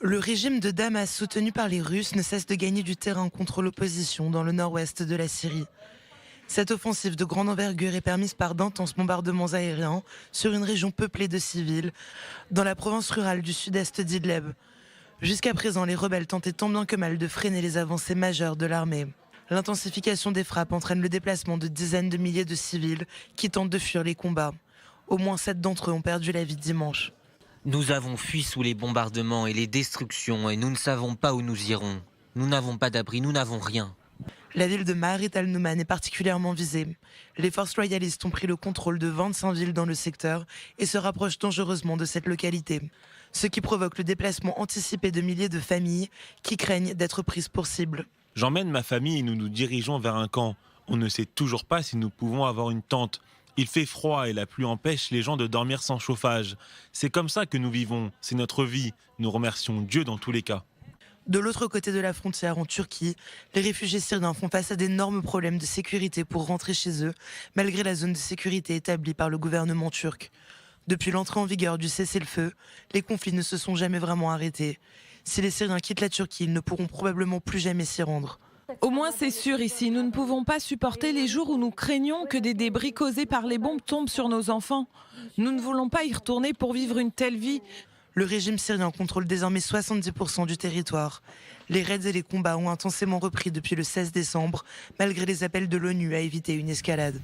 Le régime de Damas soutenu par les Russes ne cesse de gagner du terrain contre l'opposition dans le nord-ouest de la Syrie. Cette offensive de grande envergure est permise par d'intenses bombardements aériens sur une région peuplée de civils, dans la province rurale du sud-est d'Idleb. Jusqu'à présent, les rebelles tentaient tant bien que mal de freiner les avancées majeures de l'armée. L'intensification des frappes entraîne le déplacement de dizaines de milliers de civils qui tentent de fuir les combats. Au moins 7 d'entre eux ont perdu la vie dimanche. Nous avons fui sous les bombardements et les destructions et nous ne savons pas où nous irons. Nous n'avons pas d'abri, nous n'avons rien. La ville de Maarit al-Nouman est particulièrement visée. Les forces royalistes ont pris le contrôle de 25 villes dans le secteur et se rapprochent dangereusement de cette localité. Ce qui provoque le déplacement anticipé de milliers de familles qui craignent d'être prises pour cible. J'emmène ma famille et nous nous dirigeons vers un camp. On ne sait toujours pas si nous pouvons avoir une tente. Il fait froid et la pluie empêche les gens de dormir sans chauffage. C'est comme ça que nous vivons, c'est notre vie. Nous remercions Dieu dans tous les cas. De l'autre côté de la frontière, en Turquie, les réfugiés syriens font face à d'énormes problèmes de sécurité pour rentrer chez eux, malgré la zone de sécurité établie par le gouvernement turc. Depuis l'entrée en vigueur du cessez-le-feu, les conflits ne se sont jamais vraiment arrêtés. Si les Syriens quittent la Turquie, ils ne pourront probablement plus jamais s'y rendre. Au moins c'est sûr ici, nous ne pouvons pas supporter les jours où nous craignons que des débris causés par les bombes tombent sur nos enfants. Nous ne voulons pas y retourner pour vivre une telle vie. Le régime syrien contrôle désormais 70% du territoire. Les raids et les combats ont intensément repris depuis le 16 décembre, malgré les appels de l'ONU à éviter une escalade.